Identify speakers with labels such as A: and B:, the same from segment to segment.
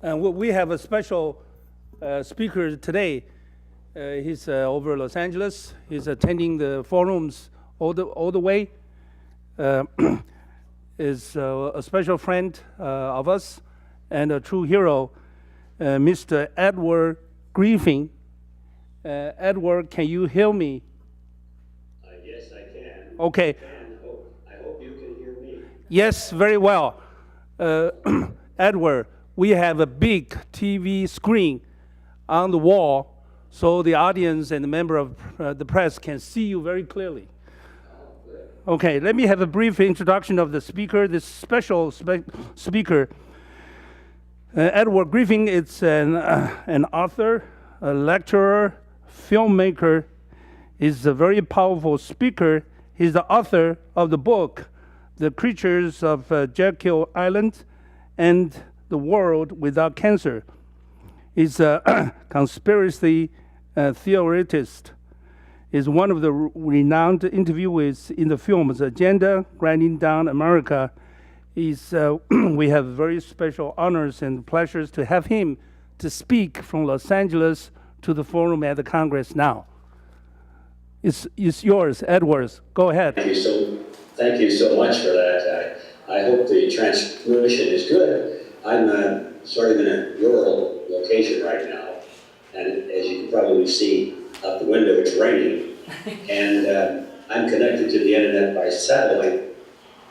A: And we have a special speaker today. He's over Los Angeles. He's attending the forums all the way. Is a special friend of us and a true hero, Mr. Edward Griffin. Edward, can you hear me?
B: Yes, I can.
A: Okay.
B: I hope you can hear me.
A: Yes, very well. Edward, we have a big TV screen on the wall so the audience and the member of the press can see you very clearly. Okay, let me have a brief introduction of the speaker, this special speaker. Edward Griffin is an author, a lecturer, filmmaker. He's a very powerful speaker. He's the author of the book, The Creatures of Jekyll Island and the World Without Cancer. He's a conspiracy theorist. Is one of the renowned interviewers in the films Agenda, Grinding Down America. We have very special honors and pleasures to have him to speak from Los Angeles to the forum at the Congress now. It's yours, Edwards. Go ahead.
B: Thank you so much for that. I hope the transmission is good. I'm sort of in a rural location right now, and as you can probably see out the window, it's raining, and I'm connected to the internet by satellite,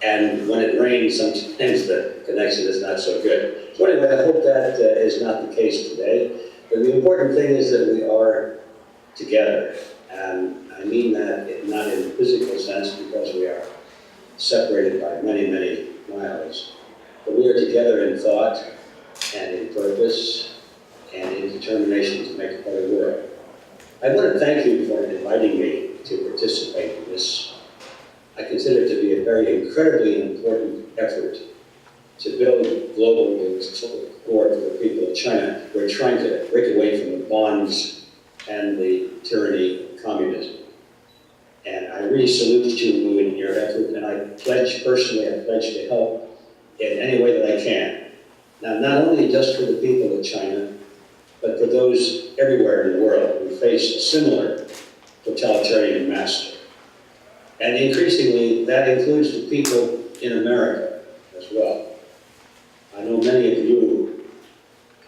B: and when it rains, sometimes the connection is not so good. So anyway, I hope that is not the case today, but the important thing is that we are together, and I mean that not in the physical sense because we are separated by many, many miles, but we are together in thought and in purpose and in determination to make a better world. I want to thank you for inviting me to participate in this. I consider it to be a very incredibly important effort to build global support for the people of China who are trying to break away from the bonds and the tyranny of communism. And I really salute you in your effort, and I pledge to help in any way that I can. Now, not only just for the people of China, but for those everywhere in the world who face a similar totalitarian master. And increasingly, that includes the people in America as well. I know many of you,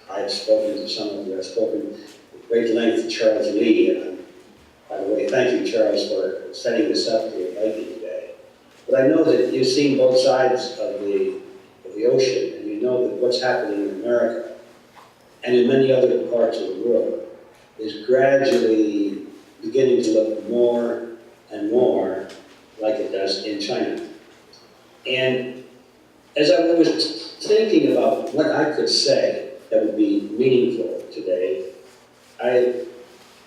B: I've spoken to some of you, I've spoken at great length to Charles Lee, and by the way, thank you, Charles, for setting this up to invite me today. But I know that you've seen both sides of the ocean, and you know that what's happening in America and in many other parts of the world is gradually beginning to look more and more like it does in China. And as I was thinking about what I could say that would be meaningful today, I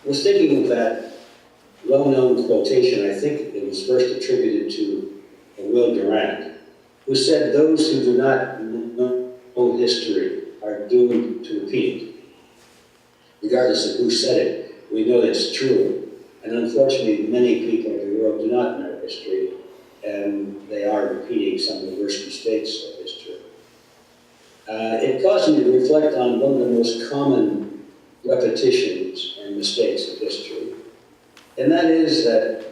B: was thinking of that well-known quotation. I think it was first attributed to Will Durant, who said, "Those who do not know history are doomed to repeat it." Regardless of who said it, we know that's true. And unfortunately, many people in the world do not know history, and they are repeating some of the worst mistakes of history. It caused me to reflect on one of the most common repetitions and mistakes of history, and that is that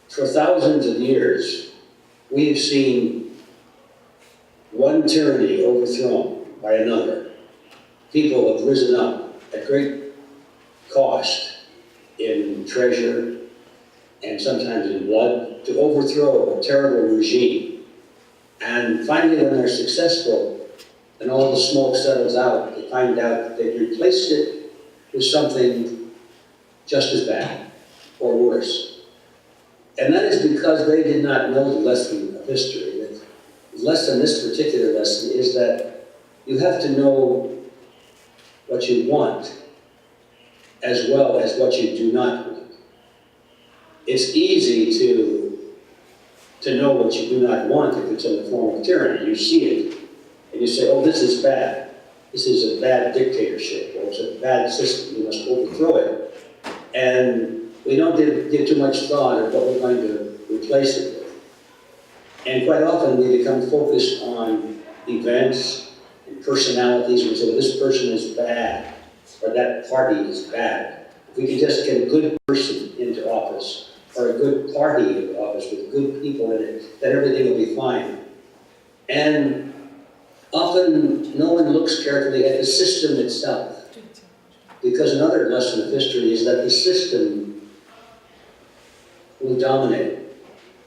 B: for thousands of years, we have seen one tyranny overthrown by another. People have risen up at great cost in treasure and sometimes in blood to overthrow a terrible regime. And finally, when they're successful and all the smoke settles out, they find out that they've replaced it with something just as bad or worse. And that is because they did not know the lesson of history. The lesson, this particular lesson, is that you have to know what you want as well as what you do not want. It's easy to know what you do not want if it's in the form of tyranny. You see it, and you say, oh, this is bad. This is a bad dictatorship, or it's a bad system. You must overthrow it. And we don't give too much thought of what we're going to replace it with. And quite often we become focused on events and personalities, and we say, well, this person is bad, or that party is bad. If we could just get a good person into office, or a good party into office with good people in it, then everything will be fine. And often no one looks carefully at the system itself. Because another lesson of history is that the system will dominate.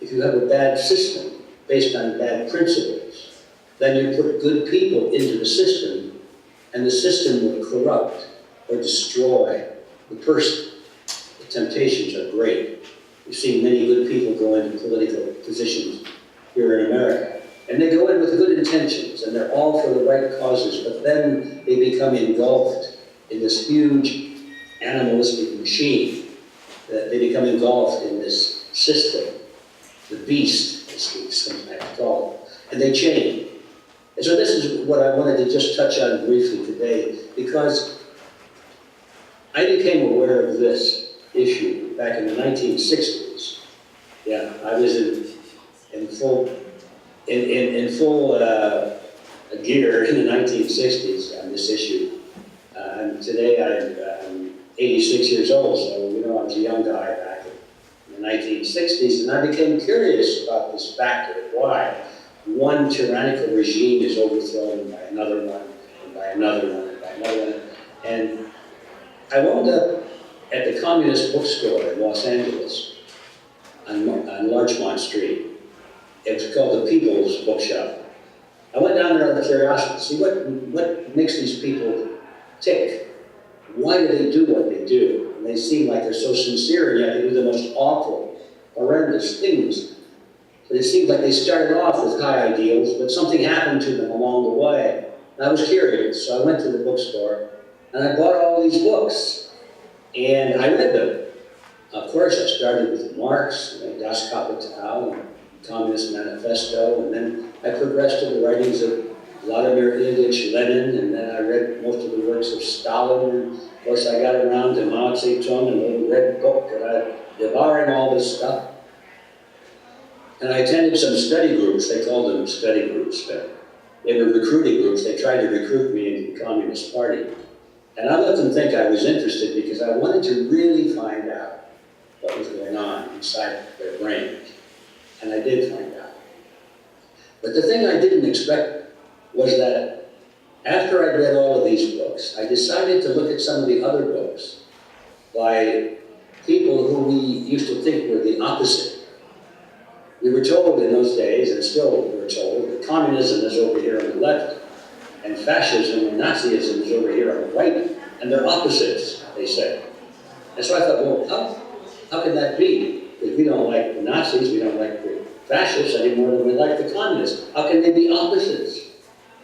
B: If you have a bad system based on bad principles, then you put good people into the system, and the system will corrupt or destroy the person. The temptations are great. We've seen many good people go into political positions here in America. And they go in with good intentions, and they're all for the right causes, but then they become engulfed in this huge animalistic machine. That they become engulfed in this system, the beast, as we sometimes call it, and they change. And so this is what I wanted to just touch on briefly today, because I became aware of this issue back in the 1960s. Yeah, I was in full gear in the 1960s on this issue. And today I'm 86 years old, so you know I was a young guy back in the 1960s, and I became curious about this factor, why one tyrannical regime is overthrown by another one, and by another one, and by another one. And I wound up at the Communist Bookstore in Los Angeles on Larchmont Street. It was called the People's Bookshop. I went down there out of curiosity to see what makes these people tick. Why do they do what they do? And they seem like they're so sincere, and yet they do the most awful, horrendous things. But it seemed like they started off with high ideals, but something happened to them along the way. And I was curious, so I went to the bookstore, and I bought all these books, and I read them. Of course, I started with Marx, Das Kapital, and Communist Manifesto, and then I progressed to the writings of Vladimir Ilyich Lenin, and then I read most of the works of Stalin, and of course I got around to Mao Zedong, and a little red book that I'm devouring all this stuff. And I attended some study groups. They called them study groups, but they were recruiting groups. They tried to recruit me into the Communist Party. And I let them think I was interested because I wanted to really find out what was going on inside their brains. And I did find out. But the thing I didn't expect was that after I read all of these books, I decided to look at some of the other books by people who we used to think were the opposite. We were told in those days, and still we're told, that communism is over here on the left, and fascism and Nazism is over here on the right, and they're opposites, they said. And so I thought, well, how can that be? If we don't like the Nazis, we don't like the fascists any more than we like the communists. How can they be opposites?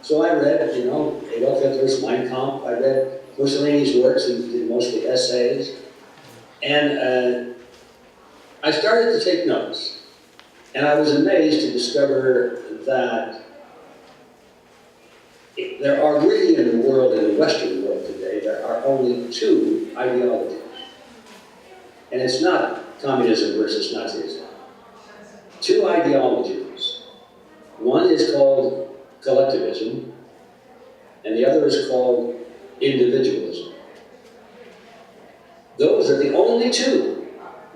B: So I read, Adolf Hitler's Mein Kampf. I read Mussolini's works, he did mostly essays. And I started to take notes. And I was amazed to discover that there are really in the world, in the Western world today, there are only two ideologies. And it's not communism versus Nazism. Two ideologies. One is called collectivism, and the other is called individualism. Those are the only two.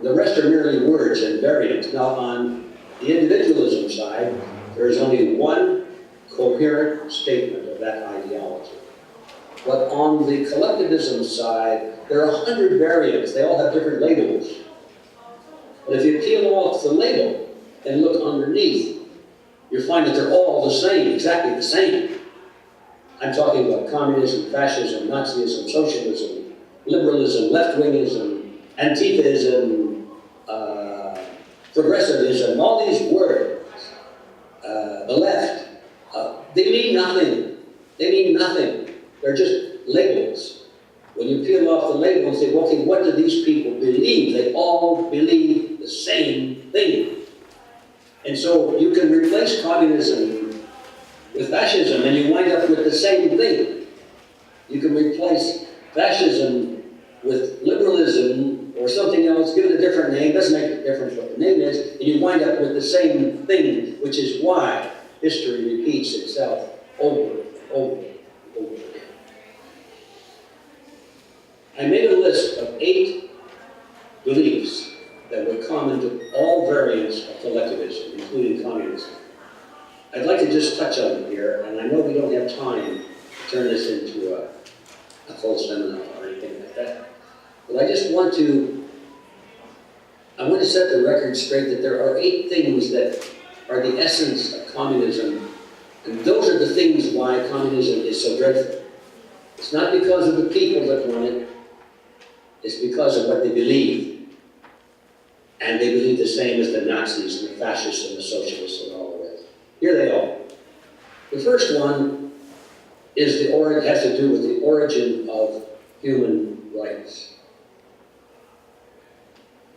B: The rest are merely words and variants. Now, on the individualism side, there is only one coherent statement of that ideology. But on the collectivism side, there are 100 variants. They all have different labels. But if you peel off the label and look underneath, you find that they're all the same, exactly the same. I'm talking about communism, fascism, Nazism, socialism, liberalism, left-wingism, antifaism, progressivism, all these words, the left, they mean nothing. They mean nothing. They're just labels. When you peel off the label and say, okay, what do these people believe? They all believe the same thing. And so you can replace communism with fascism and you wind up with the same thing. You can replace fascism with liberalism or something else, give it a different name, doesn't make a difference what the name is, and you wind up with the same thing, which is why history repeats itself over and over I made a list of 8 beliefs that were common to all variants of collectivism, including communism. I'd like to just touch on them here, and I know we don't have time to turn this into a full seminar or anything like that. But I just want to set the record straight that there are 8 things that are the essence of communism, and those are the things why communism is so dreadful. It's not because of the people that run it, it's because of what they believe. And they believe the same as the Nazis and the fascists and the socialists and all the rest. Here they are. The first one has to do with the origin of human rights.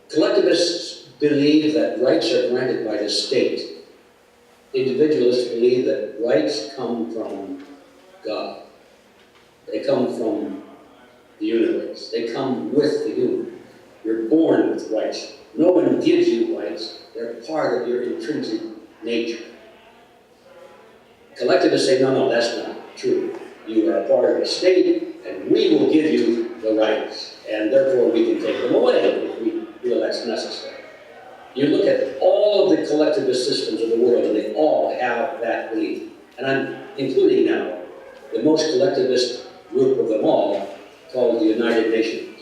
B: Collectivists believe that rights are granted by the state. Individualists believe that rights come from God. They come from the universe. They come with the human. You're born with rights. No one gives you rights. They're part of your intrinsic nature. Collectivists say, no, that's not true. You are part of a state, and we will give you the rights, and therefore we can take them away if we feel that's necessary. You look at all of the collectivist systems of the world, and they all have that belief. And I'm including now the most collectivist group of them all, called the United Nations.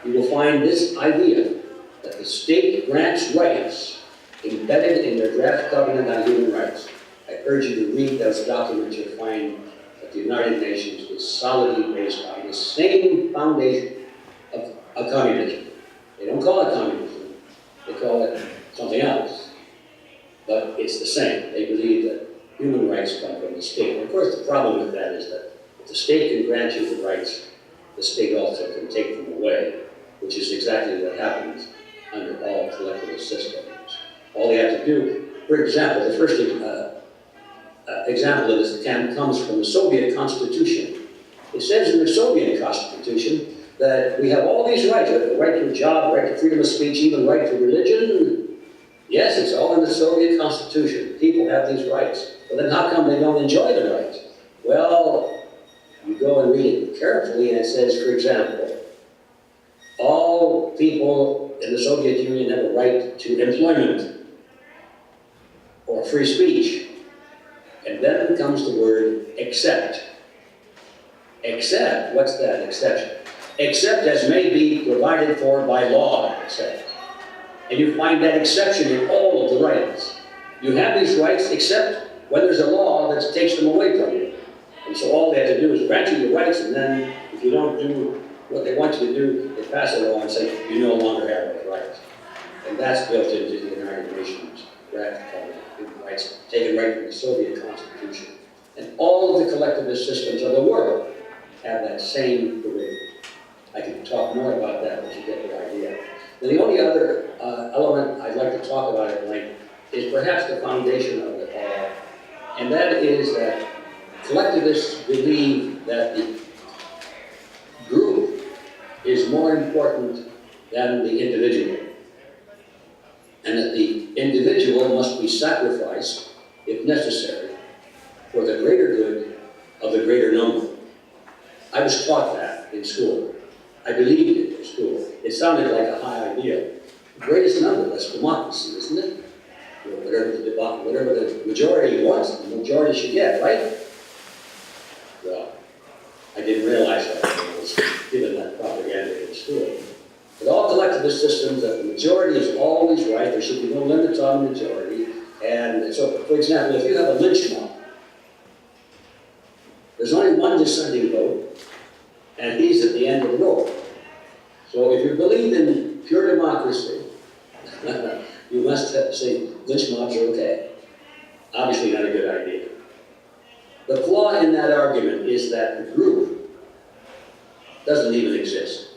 B: You will find this idea that the state grants rights embedded in their draft covenant on human rights. I urge you to read those documents. You'll find that the United Nations is solidly based on the same foundation of communism. They don't call it communism. They call it something else. But it's the same. They believe that human rights come from the state. And of course, the problem with that is that if the state can grant you the rights, the state also can take them away, which is exactly what happens under all collectivist systems. All they have to do, for example, the first example of this comes from the Soviet Constitution. It says in the Soviet Constitution that we have all these rights, the right to a job, right to freedom of speech, even right to religion. Yes, it's all in the Soviet Constitution. People have these rights. But then how come they don't enjoy the rights? Well, you go and read it carefully, and it says, for example, all people in the Soviet Union have a right to employment or free speech. And then comes the word except. Except, what's that exception? Except as may be provided for by law, except. And you find that exception in all of the rights. You have these rights except when there's a law that takes them away from you. And so all they have to do is grant you the rights, and then if you don't do what they want you to do, they pass a law and say you no longer have those rights. And that's built into the United Nations draft covenant human rights, taken right from the Soviet Constitution. And all of the collectivist systems of the world have that same provision. I can talk more about that, but you get the idea. Now, the only other element I'd like to talk about at length is perhaps the foundation of it all, and that is that collectivists believe that the group is more important than the individual, and that the individual must be sacrificed, if necessary, for the greater good of the greater number. I was taught that in school. I believed it in school. It sounded like a high ideal. The greatest number, that's democracy, isn't it? Whatever the majority wants, the majority should get, right? Well, I didn't realize that when I was given that propaganda in school. With all collectivist systems, that the majority is always right. There should be no limits on the majority. And so, for example, if you have a lynch mob, there's only one dissenting vote, and he's at the end of the rope. So if you believe in pure democracy, you must have to say lynch mobs are okay. Obviously not a good idea. The flaw in that argument is that the group doesn't even exist.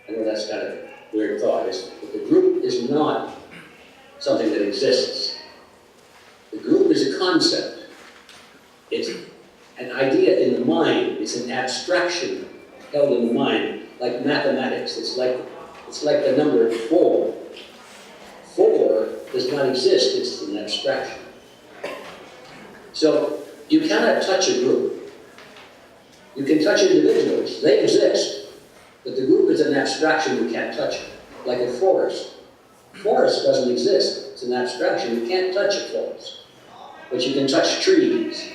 B: I know that's kind of a weird thought, isn't it? But the group is not something that exists. The group is a concept. It's an idea in the mind. It's an abstraction held in the mind, like mathematics. It's like the number 4. 4 does not exist. It's an abstraction. So you cannot touch a group. You can touch individuals, they exist, but the group is an abstraction, you can't touch it. Like a forest. Forest doesn't exist, it's an abstraction, you can't touch a forest. But you can touch trees.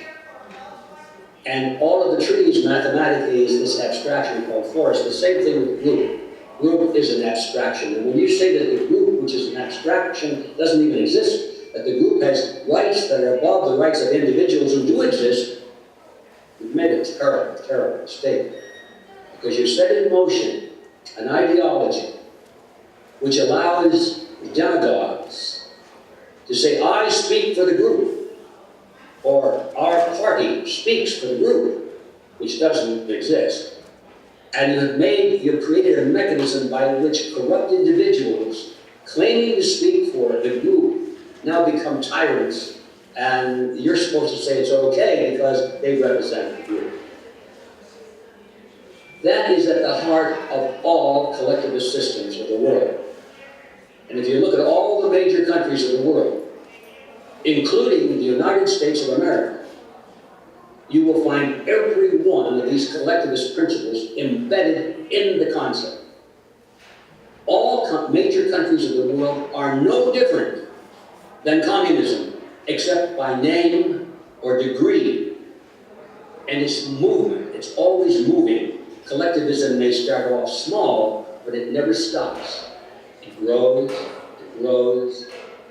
B: And all of the trees mathematically is this abstraction called forest. The same thing with group. Group is an abstraction. And when you say that the group, which is an abstraction, doesn't even exist, that the group has rights that are above the rights of individuals who do exist, you've made a terrible, terrible mistake. Because you set in motion an ideology which allows demagogues to say, I speak for the group, or our party speaks for the group, which doesn't exist. And you've created a mechanism by which corrupt individuals claiming to speak for the group now become tyrants, and you're supposed to say it's okay because they represent the group. That is at the heart of all collectivist systems of the world. And if you look at all the major countries of the world, including the United States of America, you will find every one of these collectivist principles embedded in the concept. All major countries of the world are no different than communism, except by name or degree. And it's movement, it's always moving. Collectivism may start off small, but it never stops. It grows,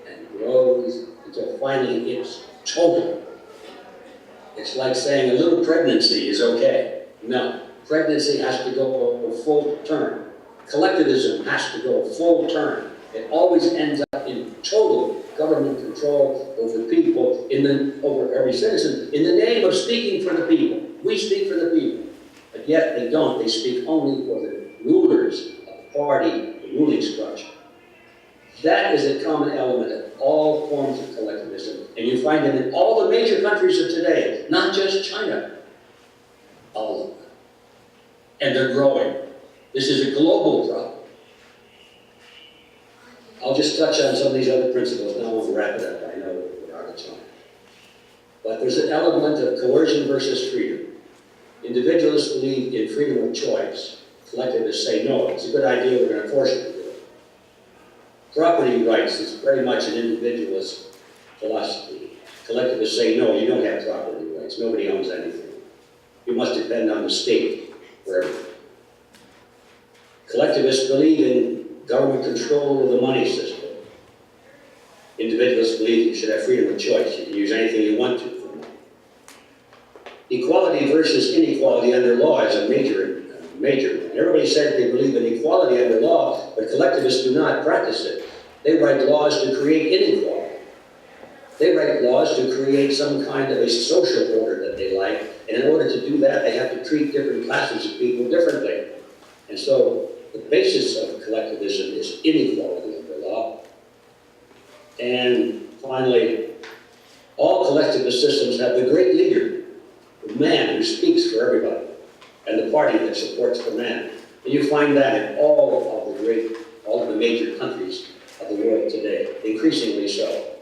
B: and grows, until finally it's total. It's like saying a little pregnancy is okay. No, pregnancy has to go full term. Collectivism has to go full term. It always ends up in total government control over people, over every citizen, in the name of speaking for the people. We speak for the people. But yet they don't. They speak only for the rulers of the party, the ruling structure. That is a common element of all forms of collectivism. And you find it in all the major countries of today, not just China. All of them. And they're growing. This is a global problem. I'll just touch on some of these other principles. Now we'll wrap it up. I know we're out of time. But there's an element of coercion versus freedom. Individualists believe in freedom of choice. Collectivists say, no, it's a good idea, we're going to force you to do it. Property rights is very much an individualist philosophy. Collectivists say, no, you don't have property rights. Nobody owns anything. You must depend on the state for everything. Collectivists believe in government control of the money system. Individualists believe you should have freedom of choice. You can use anything you want to for money. Equality versus inequality under law is a major one. Everybody says they believe in equality under law, but collectivists do not practice it. They write laws to create inequality. They write laws to create some kind of a social order that they like, and in order to do that, they have to treat different classes of people differently. And so the basis of collectivism is inequality under law. And finally, all collectivist systems have the great leader, the man who speaks for everybody, and the party that supports the man. And you find that in all of the major countries of the world today, increasingly so.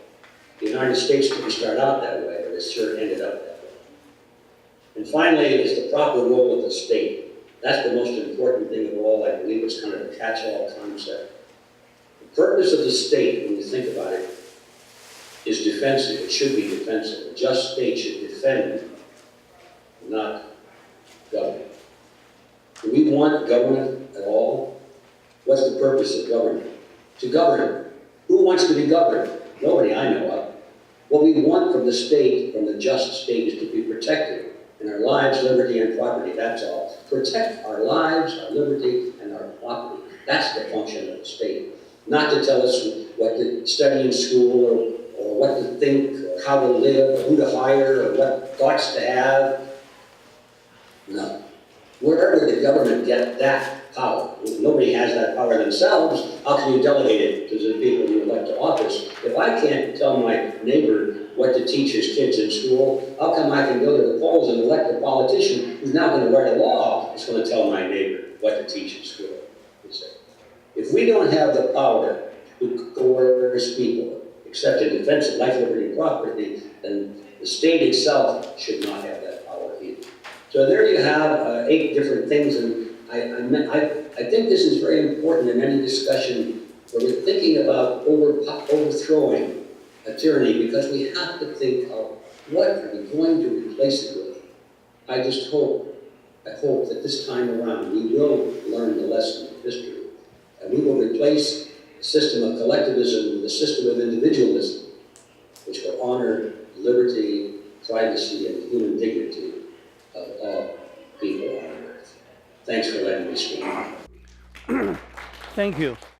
B: The United States didn't start out that way, but it sure ended up that way. And finally, is the proper role of the state. That's the most important thing of all. I believe it's kind of a catch-all concept. The purpose of the state, when you think about it, is defensive. It should be defensive. A just state should defend, not govern. Do we want government at all? What's the purpose of government? To govern. Who wants to be governed? Nobody I know of. What we want from the state, from the just state, is to be protected in our lives, liberty, and property. That's all. Protect our lives, our liberty, and our property. That's the function of the state. Not to tell us what to study in school, or what to think, or how to live, or who to hire, or what thoughts to have. No. Where would the government get that power? If nobody has that power themselves, how can you delegate it to the people you elect to office? If I can't tell my neighbor what to teach his kids in school, how come I can go to the polls and elect a politician who's now going to write a law that's going to tell my neighbor what to teach in school? If we don't have the power to coerce people, except in defense of life, liberty, and property, then the state itself should not have that power either. So there you have 8 different things, and I think this is very important in any discussion where we're thinking about overthrowing a tyranny, because we have to think of what are we going to replace it with. I hope that this time around we will learn the lesson of history, and we will replace the system of collectivism with a system of individualism, which will honor liberty, privacy, and human dignity of all people on earth. Thanks for letting me speak.
A: Thank you.